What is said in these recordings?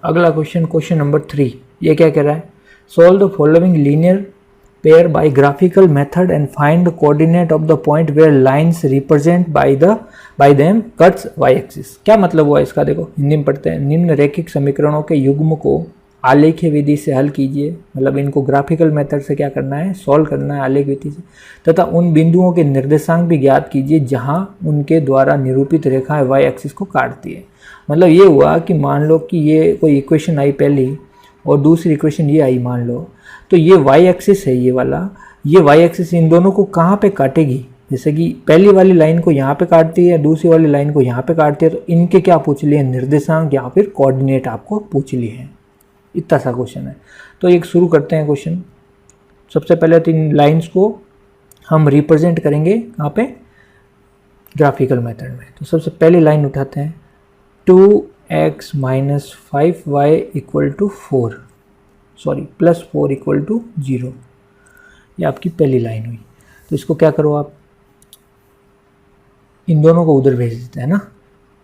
अगला question, question number 3, ये क्या कह रहा है? Solve the following linear pair by graphical method and find the coordinate of the point where lines represent by them cuts Y axis. क्या मतलब हुआ इसका? देखो हिंदी में पढ़ते हैं। निम्न रैखिक समीकरणों के युग्म को आलेखीय विधि से हल कीजिए, मतलब इनको ग्राफिकल मेथड से क्या करना है? सॉल्व करना है आलेख विधि से, तथा उन बिंदुओं के निर्देशांक भी ज्ञात कीजिए जहां उनके द्वारा निरूपित रेखाएं वाई एक्सिस को काटती है। मतलब ये हुआ कि मान लो कि ये कोई इक्वेशन आई पहली और दूसरी इक्वेशन ये आई मान लो, तो ये वाई एक्सिस है ये वाला, ये वाई एक्सिस इन दोनों को कहाँ पे काटेगी? जैसे कि पहली वाली लाइन को यहाँ पे काटती है, दूसरी वाली लाइन को यहाँ पे काटती है, तो इनके क्या पूछ लिए? निर्देशांक या फिर कोऑर्डिनेट आपको पूछ लिए हैं। इतना सा क्वेश्चन है। तो एक शुरू करते हैं क्वेश्चन। सबसे पहले तो इन लाइन्स को हम रिप्रेजेंट करेंगे कहाँ पे? ग्राफिकल मेथड में। तो सबसे पहली लाइन उठाते हैं, 2x minus 5y equal to 4, sorry plus 4 equal to 0, ये आपकी पहली लाइन हुई। तो इसको क्या करो आप, इन दोनों को उधर भेज देते हैं ना,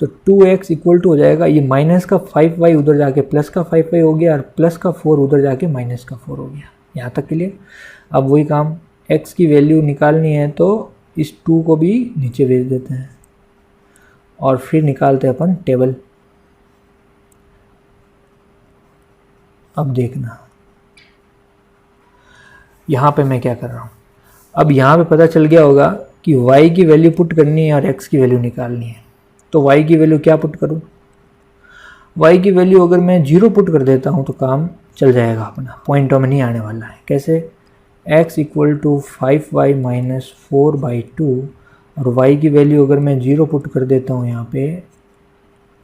तो 2x इक्वल टू हो जाएगा, ये माइनस का 5y उधर जाके प्लस का 5y हो गया, और प्लस का 4 उधर जाके माइनस का 4 हो गया। यहाँ तक क्लियर? अब वही काम, x की वैल्यू निकालनी है तो इस 2 को भी नीचे भेज देते हैं और फिर निकालते हैं अपन टेबल। अब देखना यहाँ पे मैं क्या कर रहा हूँ। अब यहाँ पे पता चल गया होगा कि y की वैल्यू पुट करनी है और x की वैल्यू निकालनी है। तो y की वैल्यू क्या पुट करूँ? y की वैल्यू अगर मैं 0 पुट कर देता हूँ तो काम चल जाएगा अपना, पॉइंटों में नहीं आने वाला है। कैसे? x equal to 5y minus 4/2, और y की वैल्यू अगर मैं 0 पुट कर देता हूँ यहाँ पे,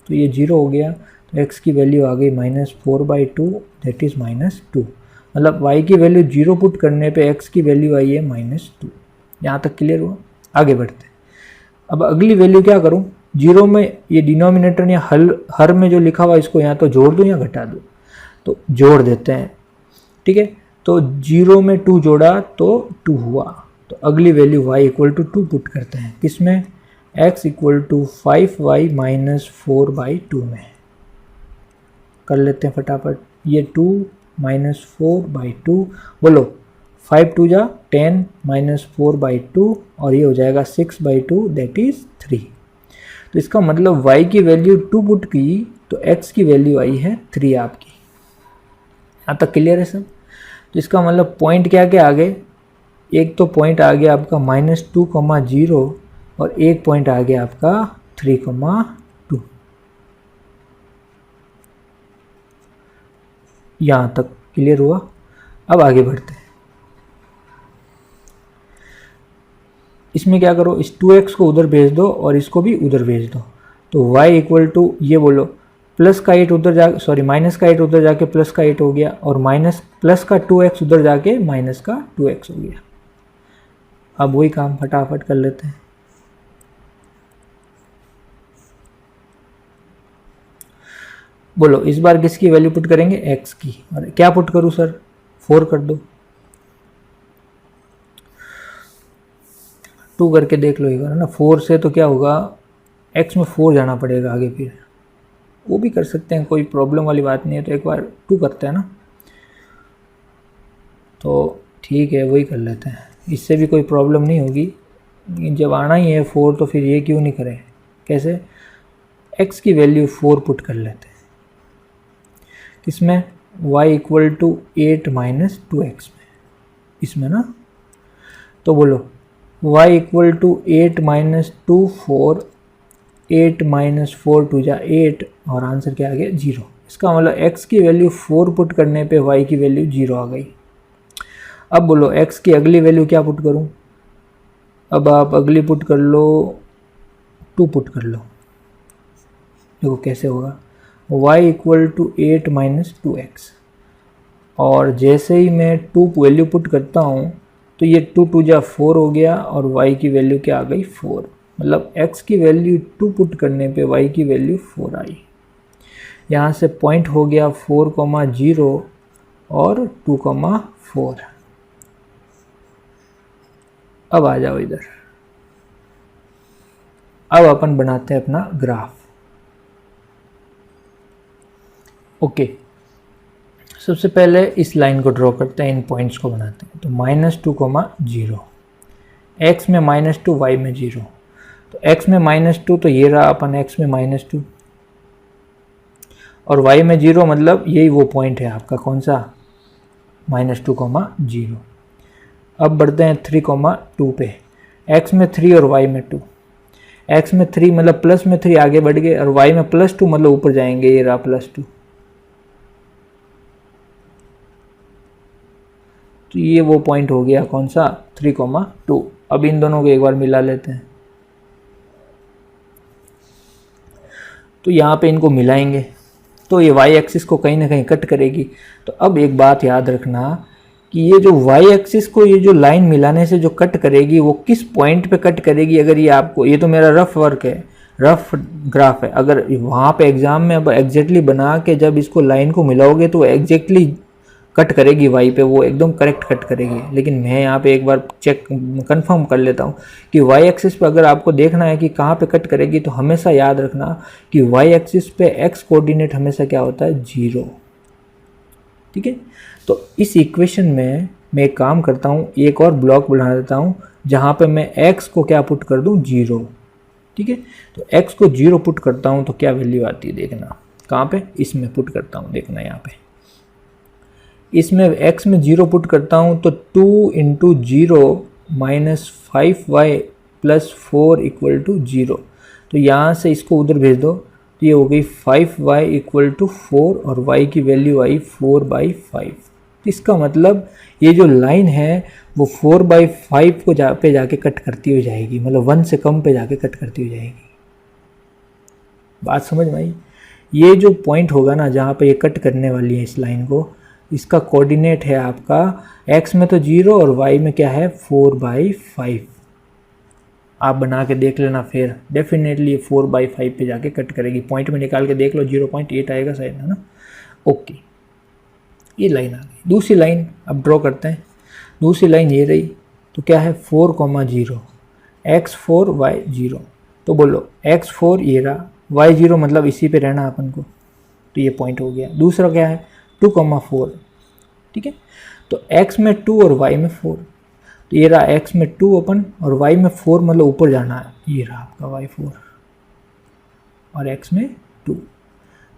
तो ये 0 हो गया, तो x की वैल्यू आ गई -4/2, दैट इज़ -2। मतलब y की वैल्यू 0 पुट करने पे x की वैल्यू आई है -2। यहाँ तक क्लियर हुआ? आगे बढ़ते हैं। अब अगली वैल्यू क्या करूँ? 0 में ये डिनोमिनेटर या हर में जो लिखा हुआ इसको या तो जोड़ दूँ या घटा दूँ, तो जोड़ देते हैं। ठीक है, तो 0 में 2 जोड़ा तो 2 हुआ, तो अगली value y equal to 2 put करते हैं। किसमें? x equal to 5y minus 4/2 में। कर लेते हैं फटाफट, ये 2 माइनस 4/2, बोलो 5 2 जा 10 माइनस 4/2, और ये हो जाएगा 6/2, दैट इज 3। तो इसका मतलब y की वैल्यू 2 पुट की तो x की वैल्यू आई है 3 आपकी। यहाँ तक क्लियर है सब? तो इसका मतलब पॉइंट क्या क्या आ गए? एक तो पॉइंट आ गया आपका -2,0 और एक पॉइंट आ गया आपका 3,2। यहाँ तक क्लियर हुआ? अब आगे बढ़ते हैं। इसमें क्या करो, इस 2x को उधर भेज दो और इसको भी उधर भेज दो, तो y इक्वल टू ये बोलो प्लस का 8 उधर जा, सॉरी माइनस का 8 उधर जाके प्लस का 8 हो गया, और माइनस प्लस का 2x उधर जाके माइनस का 2x हो गया। अब वही काम फटाफट कर लेते हैं। बोलो इस बार किसकी वैल्यू पुट करेंगे? x की। और क्या पुट करूं सर? 4 कर दो। 2 करके देख लो एक बार ना, 4 से तो क्या होगा, x में 4 जाना पड़ेगा आगे, फिर वो भी कर सकते हैं, कोई प्रॉब्लम वाली बात नहीं है। तो एक बार 2 करते हैं ना, तो ठीक है वही कर लेते हैं, इससे भी कोई प्रॉब्लम नहीं होगी। लेकिन जब आना ही है 4 तो फिर ये क्यों नहीं करें? कैसे? x की वैल्यू 4 पुट कर लेते हैं। किसमें? y equal to 8 minus 2x में, इसमें ना। तो बोलो y equal to 8 minus 2 4, 8 minus 4 2 जा 8, और आंसर क्या आ गया? 0। इसका मतलब x की वैल्यू 4 पुट करने पे y की वैल्यू 0 आ गई। अब बोलो x की अगली वैल्यू क्या पुट करूं? अब आप अगली पुट कर लो, 2 पुट कर लो। देखो कैसे होगा, y equal to 8 minus 2x, और जैसे ही मैं 2 वैल्यू पुट करता हूँ तो ये 2 2 जा 4 हो गया, और y की वैल्यू क्या आ गई? 4। मतलब x की वैल्यू 2 पुट करने पे y की वैल्यू 4 आई। यहाँ से पॉइंट हो गया 4,0 और 2,4। अब आ जाओ इधर। अब अपन बनाते हैं अपना ग्राफ। ओके, सबसे पहले इस लाइन को ड्रॉ करते हैं, इन पॉइंट्स को बनाते हैं। तो -2, 0, x में -2, y में 0। तो x में -2 तो ये रहा अपन x में -2, और y में 0 मतलब यही वो पॉइंट है आपका, कौन सा, -2, 0। अब बढ़ते हैं 3, 2 पे। x में 3 और y में 2। x में 3 मतलब प्लस में 3 आगे बढ़ गए, और y में +2 मतलब ऊपर जाएंगे, ये रहा +2। तो ये वो पॉइंट हो गया कौन सा, 3, 2। अब इन दोनों को एक बार मिला लेते हैं। तो यहाँ पे इनको मिलाएंगे तो ये y एक्सिस को कहीं ना कहीं कट करेगी। तो अब एक बात याद रखना कि ये जो y एक्सिस को ये जो लाइन मिलाने से जो कट करेगी वो किस पॉइंट पे कट करेगी। अगर ये आपको, ये तो मेरा रफ वर्क है, रफ ग्राफ है, अगर वहाँ पे एग्जाम में अब एग्जैक्टली बना के जब इसको लाइन को मिलाओगे तो एग्जैक्टली कट करेगी y पे, वो एकदम करेक्ट कट करेगी। लेकिन मैं यहाँ पे एक बार चेक कंफर्म कर लेता हूँ कि y एक्सिस पे अगर आपको देखना है कि कहाँ पे कट करेगी तो हमेशा याद रखना कि y एक्सिस पे x कोऑर्डिनेट हमेशा क्या होता है, 0। ठीक है, तो इस इक्वेशन में मैं एक काम करता हूँ, एक और ब्लॉक बना देता हूँ जहाँ पे मैं x को क्या पुट कर दूँ, 0। ठीक है, तो x को 0 पुट करता हूँ तो क्या वैल्यू आती है देखना, कहाँ पे, इसमें पुट करता हूँ, देखना यहाँ पे इसमें x में 0 पुट करता हूँ तो 2 × 0 - 5y + 4 = 0। तो यहाँ से इसको उधर भेज दो तो ये हो गई 5y = 4 और y की वैल्यू आई 4/5। इसका मतलब ये जो लाइन है वो 4/5 को पे जाके कट करती हो जाएगी, मतलब 1 से कम पे जाके कट करती हो जाएगी। बात समझ में आई। ये जो पॉइंट होगा ना जहाँ पे ये कट करने वाली है इस लाइन को, इसका कोऑर्डिनेट है आपका x में तो 0 और y में क्या है, 4/5। आप बना के देख लेना, फिर डेफिनेटली ये 4/5 पे जाके कट करेगी। पॉइंट में निकाल के देख लो, 0.8 आएगा शायद, है ना। ओके, ये लाइन आ गई। दूसरी लाइन अब ड्रॉ करते हैं। दूसरी लाइन ये रही, तो क्या है, 4, 0, x4 y0। तो बोलो x4 ये रहा, y0 मतलब इसी पे रहना अपन को, तो ये पॉइंट हो गया। दूसरा क्या है, 2, 4। ठीक है, तो x में 2 और y में 4। तो ये रहा x में 2 अपन और y में 4 मतलब ऊपर जाना है, ये रहा आपका y4 और x में 2।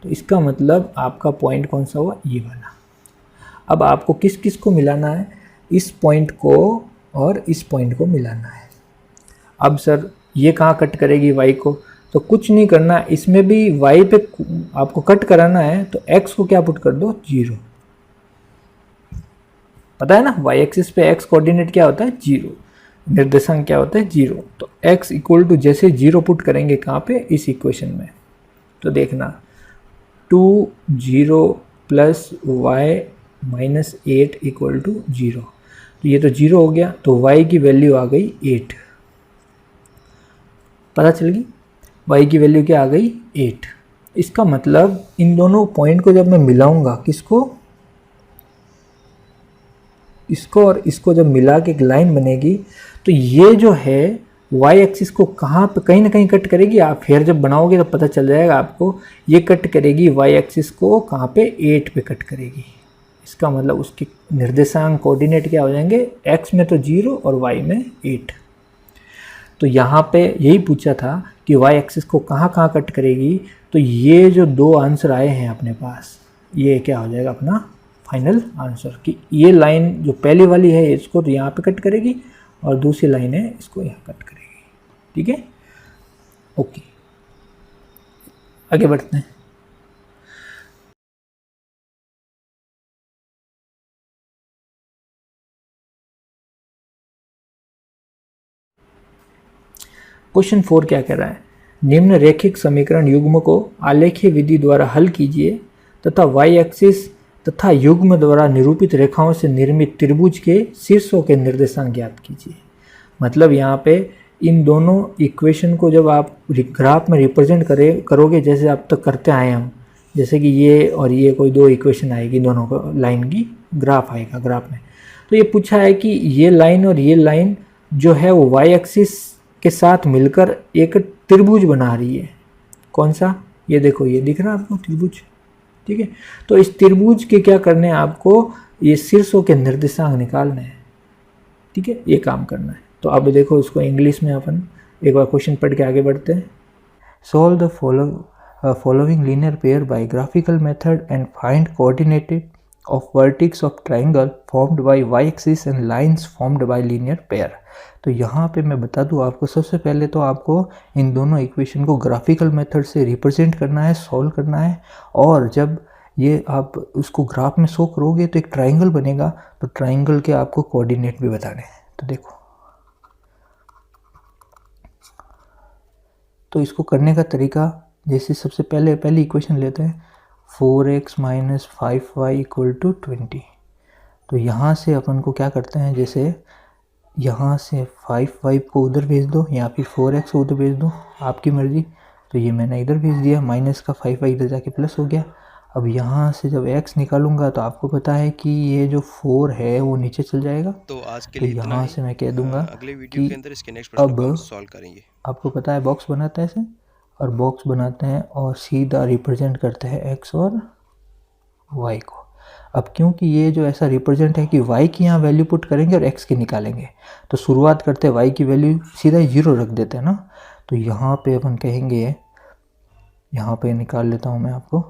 तो इसका मतलब आपका पॉइंट कौन सा हुआ, ये वाला। अब आपको किस किस को मिलाना है, इस पॉइंट को और इस पॉइंट को मिलाना है। अब सर ये कहाँ कट करेगी y को, तो कुछ नहीं करना, इसमें भी y पे आपको कट कराना है तो x को क्या पुट कर दो, 0। पता है ना, y एक्सिस पे x कोऑर्डिनेट क्या होता है, 0, निर्देशांक क्या होता है, 0। तो x = जैसे 0 पुट करेंगे कहाँ पे, इस इक्वेशन में, तो देखना 2, 0 + y - 8 = 0। तो ये तो 0 हो गया, तो y की वैल्यू आ गई 8। पता चल गई, y की वैल्यू क्या आ गई, 8। इसका मतलब इन दोनों पॉइंट को जब मैं मिलाऊंगा, किसको, इसको और इसको जब मिला के एक लाइन बनेगी, तो ये जो है y एक्सिस को कहाँ पे कहीं ना कहीं कट करेगी। आप फिर जब बनाओगे तो पता चल जाएगा आपको, ये कट करेगी y एक्सिस को कहाँ पे, 8 पे कट करेगी। इसका मतलब उसके निर्देशांक कोऑर्डिनेट क्या हो जाएंगे, x में तो 0 और y में 8। तो यहाँ पे यही पूछा था कि y एक्सिस को कहाँ कहाँ कट करेगी। तो ये जो दो आंसर आए हैं अपने पास, ये क्या हो जाएगा अपना फाइनल आंसर, कि ये लाइन जो पहली वाली है इसको तो यहाँ पे कट करेगी और दूसरी लाइन है इसको यहाँ कट करेगी। ठीक है, ओके, आगे बढ़ते हैं। क्वेश्चन 4 क्या कह रहा है, निम्न रैखिक समीकरण युग्म को आलेखीय विधि द्वारा हल कीजिए तथा y एक्सिस तथा युग्म द्वारा निरूपित रेखाओं से निर्मित त्रिभुज के शीर्षों के निर्देशांक ज्ञात कीजिए। मतलब यहाँ पे इन दोनों इक्वेशन को जब आप ग्राफ में रिप्रेजेंट करोगे, जैसे अब तक करते आए हम, जैसे कि ये और ये कोई दो इक्वेशन आएगी, दोनों को लाइन की ग्राफ आएगा ग्राफ में। तो ये पूछा है कि ये लाइन और ये लाइन जो है वो y एक्सिस के साथ मिलकर एक त्रिभुज बना रही है। कौन सा, ये देखो, ये दिख रहा है आपको त्रिभुज, ठीक है। तो इस त्रिभुज के क्या करने हैं आपको, ये शीर्षों के निर्देशांक निकालने हैं, ठीक है, ये काम करना है। तो अब देखो इसको इंग्लिश में अपन एक बार क्वेश्चन पढ़ के आगे बढ़ते हैं। Solve the following linear pair by graphical method and find coordinated of vertex of triangle formed by Y axis and lines formed by linear pair. तो यहाँ पे मैं बता दूँ आपको, सबसे पहले तो आपको इन दोनों इक्वेशन को ग्राफिकल मेथड से रिप्रेजेंट करना है, सॉल्व करना है, और जब ये आप उसको ग्राफ में शो करोगे तो एक ट्राइंगल बनेगा, तो ट्राइंगल के आपको कोऑर्डिनेट भी बताने हैं। तो देखो, तो इसको करने का तरीका, जैसे सबसे पहली इक्वेशन लेते हैं 4x minus 5y equal to 20। तो यहाँ से अपन को क्या करते हैं, जैसे यहाँ से 5y को उधर भेज दो या फिर 4x को उधर भेज दो, आपकी मर्जी। तो ये मैंने इधर भेज दिया, माइनस का 5y इधर जाके प्लस हो गया। अब यहाँ से जब x निकालूंगा तो आपको पता है कि ये जो 4 है वो नीचे चल जाएगा। तो आज के तो लिए इतना यहाँ ही। से मैं कह दूंगा अगले वीडियो के अंदर इसके नेक्स्ट प्रश्न अब को हम सॉल्व करेंगे। आपको पता है बॉक्स बनाते हैं ऐसे, और बॉक्स बनाते हैं और सीधा रिप्रेजेंट करते हैं x और y को। अब क्योंकि ये जो ऐसा रिप्रेजेंट है कि y की यहाँ वैल्यू पुट करेंगे और x की निकालेंगे, तो शुरुआत करते हैं y की वैल्यू सीधा 0 रख देते हैं ना। तो यहाँ पे अपन कहेंगे, यहाँ पे निकाल लेता हूँ मैं आपको,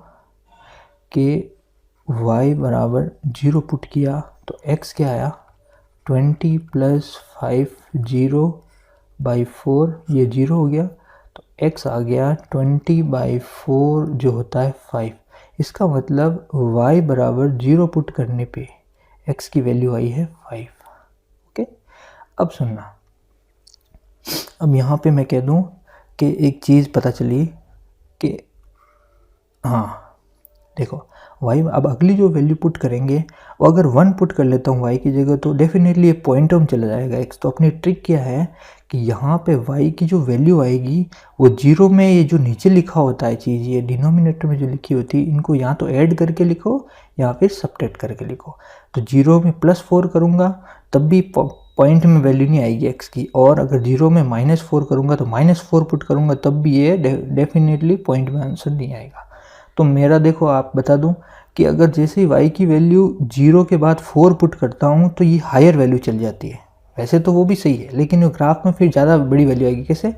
कि y बराबर 0 पुट किया तो x क्या आया 20 प्लस 5 0/4, ये 0 हो गया, तो x आ गया 20/4 जो होता है 5। इसका मतलब y बराबर 0 पुट करने पे x की वैल्यू आई है 5। ओके, अब सुनना, अब यहाँ पे मैं कह दूँ कि एक चीज़ पता चली कि हाँ देखो y, अब अगली जो वैल्यू पुट करेंगे वो अगर 1 पुट कर लेता हूँ y की जगह, तो डेफिनेटली ये पॉइंट में चला जाएगा x। तो अपनी ट्रिक क्या है कि यहाँ पे y की जो वैल्यू आएगी वो 0 में, ये जो नीचे लिखा होता है चीज़, ये डिनोमिनेटर में जो लिखी होती है, इनको या तो ऐड करके लिखो या फिर सब्ट्रैक्ट करके लिखो। तो 0 में +4 करूँगा तब भी पॉइंट में वैल्यू नहीं आएगी x की, और अगर 0 में -4 करूँगा तो -4 पुट करूँगा तब भी ये डेफिनेटली पॉइंट में आंसर नहीं आएगा। तो मेरा देखो, आप बता दूं कि अगर जैसे ही y की वैल्यू 0 के बाद 4 पुट करता हूं तो ये हायर वैल्यू चल जाती है। वैसे तो वो भी सही है, लेकिन ग्राफ में फिर ज़्यादा बड़ी वैल्यू आएगी। कैसे?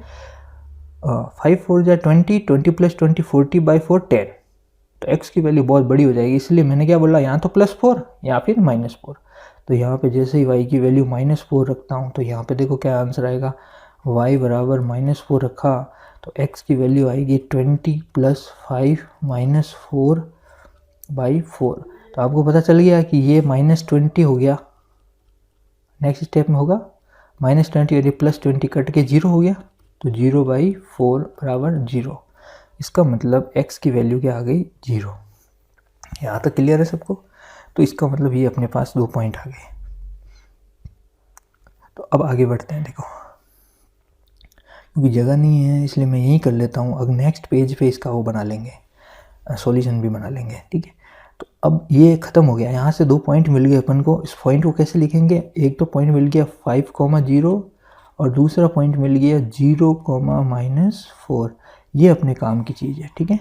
5 4 जा 20, 20 प्लस 20 40/4 10। तो x की वैल्यू बहुत बड़ी हो जाएगी, इसलिए मैंने क्या बोला, यहाँ तो +4 या फिर -4। तो यहाँ पे जैसे ही y की वैल्यू -4 रखता हूँ तो यहाँ पे देखो क्या आंसर आएगा, y बराबर -4 रखा तो x की वैल्यू आएगी 20 प्लस 5 -4/4। तो आपको पता चल गया कि ये -20 हो गया। नेक्स्ट स्टेप में होगा -20 और ये +20 कट के 0 हो गया, तो 0/4 बराबर 0। इसका मतलब x की वैल्यू क्या आ गई, 0। यहाँ तक क्लियर है सबको? तो इसका मतलब ये अपने पास 2 पॉइंट आ गए। तो अब आगे बढ़ते हैं। देखो, क्योंकि जगह नहीं है इसलिए मैं यही कर लेता हूँ। अब नेक्स्ट पेज पे इसका वो बना लेंगे, सॉल्यूशन भी बना लेंगे, ठीक है। तो अब ये ख़त्म हो गया, यहाँ से 2 पॉइंट मिल गए अपन को। इस पॉइंट को कैसे लिखेंगे, एक तो पॉइंट मिल गया 5,0 और दूसरा पॉइंट मिल गया 0,-4। ये अपने काम की चीज़ है, ठीक है।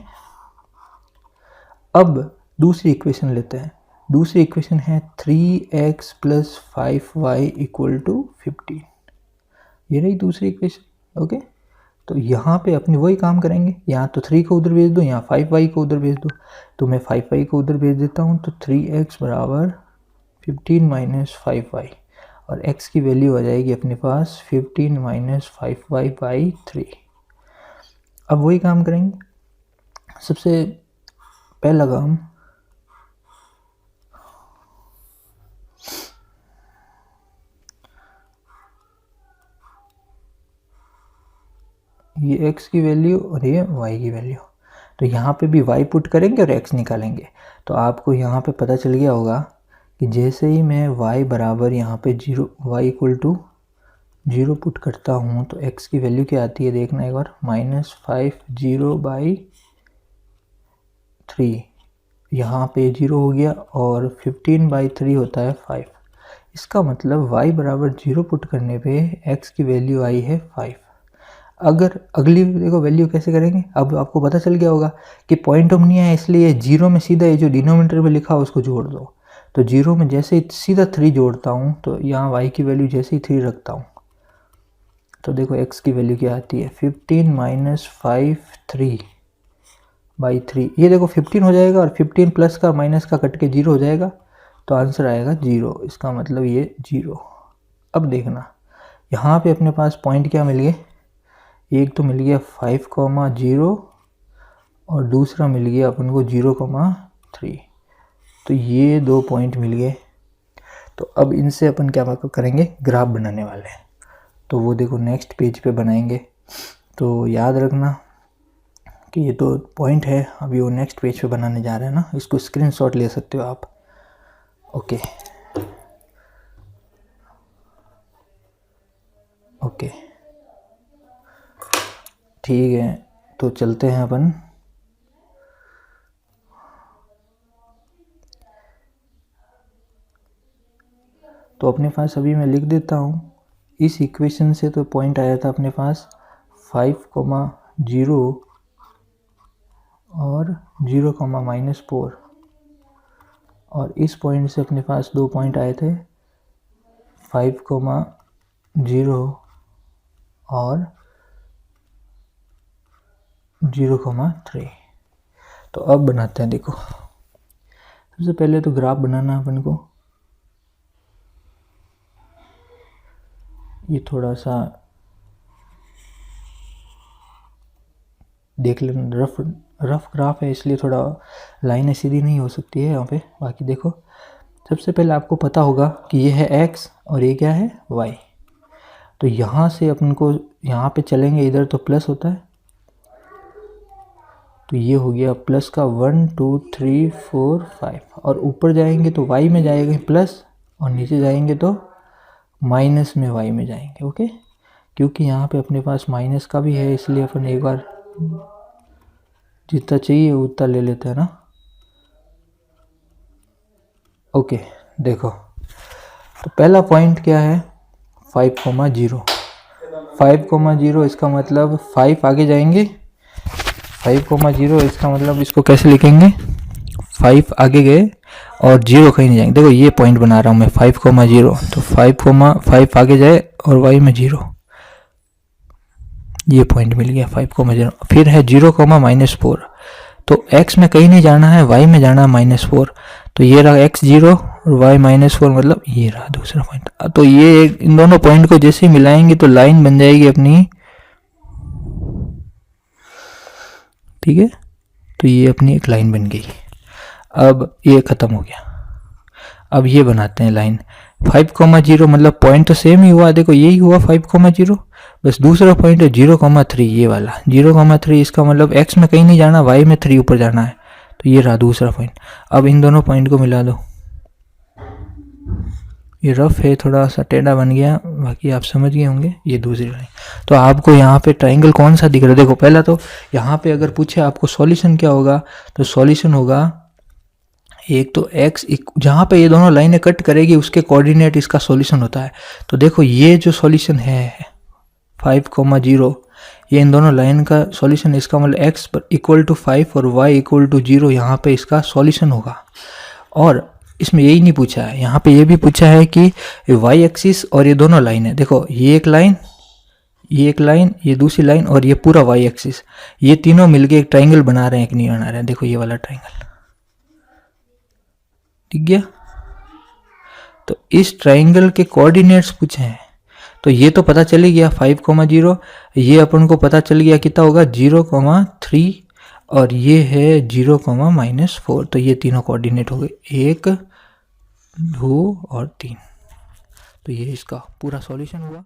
अब दूसरी इक्वेशन लेते हैं। दूसरी इक्वेशन है 3x + 5y = 15। ये रही दूसरी इक्वेशन, ओके। तो यहाँ पे अपनी वही काम करेंगे, यहाँ तो 3 को उधर भेज दो, यहाँ 5y को उधर भेज दो। तो मैं 5y को उधर भेज देता हूँ, तो 3x बराबर 15 - 5y, और x की वैल्यू आ जाएगी अपने पास 15 - 5y/3। अब वही काम करेंगे। सबसे पहला काम, ये x की वैल्यू और ये y की वैल्यू, तो यहाँ पे भी y पुट करेंगे और x निकालेंगे। तो आपको यहाँ पे पता चल गया होगा कि जैसे ही मैं y बराबर यहाँ पे 0, y = 0 पुट करता हूँ तो x की वैल्यू क्या आती है, देखना एक बार, -50/3। यहाँ पे 0 हो गया और 15/3 होता है 5। इसका मतलब y बराबर 0 पुट करने पे x की वैल्यू आई है 5। अगर अगली देखो वैल्यू कैसे करेंगे, अब आपको पता चल गया होगा कि पॉइंट ऑफ नहीं है, इसलिए 0 में सीधा ये जो डिनोमिनेटर में लिखा हो उसको जोड़ दो। तो 0 में जैसे ही सीधा 3 जोड़ता हूँ तो यहाँ y की वैल्यू जैसे ही 3 रखता हूँ तो देखो x की वैल्यू क्या आती है, 15 माइनस 5 3 बाई 3। ये देखो 15 हो जाएगा और 15 प्लस का माइनस का कट के 0 हो जाएगा, तो आंसर आएगा 0। इसका मतलब ये 0। अब देखना यहाँ पे अपने पास पॉइंट क्या मिल गए, एक तो मिल गया 5,0 और दूसरा मिल गया अपन को 0,3। तो ये 2 पॉइंट मिल गए। तो अब इनसे अपन क्या करेंगे, ग्राफ बनाने वाले हैं। तो वो देखो नेक्स्ट पेज पे बनाएंगे। तो याद रखना कि ये तो पॉइंट है, अभी वो नेक्स्ट पेज पे बनाने जा रहे हैं ना, इसको स्क्रीनशॉट ले सकते हो आप। ओके ओके ठीक है, तो चलते हैं अपन। तो अपने पास अभी मैं लिख देता हूँ, इस इक्वेशन से तो पॉइंट आया था अपने पास 5,0 और 0,-4, और इस पॉइंट से अपने पास 2 पॉइंट आए थे 5,0 और 0,3। तो अब बनाते हैं। देखो सबसे पहले तो ग्राफ बनाना अपन को, ये थोड़ा सा देख लेना, रफ ग्राफ है इसलिए थोड़ा लाइनें सीधी नहीं हो सकती है यहाँ पे। बाकी देखो सबसे पहले आपको पता होगा कि ये है x और ये क्या है y। तो यहाँ से अपन को यहाँ पे चलेंगे, इधर तो प्लस होता है, तो ये हो गया प्लस का 1 2 3 4 5, और ऊपर जाएंगे तो y में जाएंगे प्लस, और नीचे जाएंगे तो माइनस में y में जाएंगे। ओके, क्योंकि यहाँ पे अपने पास माइनस का भी है, इसलिए अपन एक बार जितना चाहिए उतना ले लेते हैं ना। ओके देखो, तो पहला पॉइंट क्या है 5,0। 5,0 इसका मतलब 5 आगे जाएंगे, 5,0 इसका मतलब इसको कैसे लिखेंगे, 5 आगे गए और 0 कहीं नहीं जाएंगे। देखो ये पॉइंट बना रहा हूँ मैं 5,0, तो 5 आगे जाए और y में 0, ये पॉइंट मिल गया 5,0। फिर है 0,-4, तो x में कहीं नहीं जाना है, y में जाना है -4। तो ये रहा x 0 और y -4, मतलब ये रहा दूसरा पॉइंट। तो ये इन दोनों पॉइंट को जैसे ही मिलाएंगे तो लाइन बन जाएगी अपनी, ठीक है। तो ये अपनी एक लाइन बन गई। अब ये ख़त्म हो गया। अब ये बनाते हैं लाइन 5,0, मतलब पॉइंट तो सेम ही हुआ, देखो यही हुआ 5,0, बस दूसरा पॉइंट है 0,3, ये वाला 0,3। इसका मतलब x में कहीं नहीं जाना, y में 3 ऊपर जाना है, तो ये रहा दूसरा पॉइंट। अब इन दोनों पॉइंट को मिला दो, ये रफ है, थोड़ा सा टेढ़ा बन गया, बाकी आप समझ गए होंगे। ये दूसरी लाइन। तो आपको यहाँ पे ट्राइंगल कौन सा दिख रहा है, देखो पहला तो यहाँ पे अगर पूछे आपको सॉल्यूशन क्या होगा, तो सॉल्यूशन होगा एक तो x, जहाँ पे ये दोनों लाइनें कट करेगी उसके कोऑर्डिनेट इसका सॉल्यूशन होता है। तो देखो ये जो सॉल्यूशन है 5,0, ये इन दोनों लाइन का सॉल्यूशन, इसका मतलब x इक्वल टू 5 और y इक्वल टू 0 यहाँ पे इसका सॉल्यूशन होगा। और इसमें यही नहीं पूछा है, यहाँ पे ये भी पूछा है कि y एक्सिस और ये दोनों लाइन है, देखो ये एक लाइन, ये एक लाइन, ये दूसरी लाइन और ये पूरा y एक्सिस, ये तीनों मिलके एक ट्राइंगल बना रहे हैं, एक नहीं बना रहे हैं। देखो ये वाला ट्राइंगल दिख गया। तो इस ट्राइंगल के कोऑर्डिनेट्स पूछे हैं, तो ये तो पता चल ही गया 5,0, ये अपन को पता चल गया कितना होगा 0,3, और ये है 0,-4। तो ये तीनों कोऑर्डिनेट हो गए 1 2 और 3। तो ये इसका पूरा सॉल्यूशन हुआ।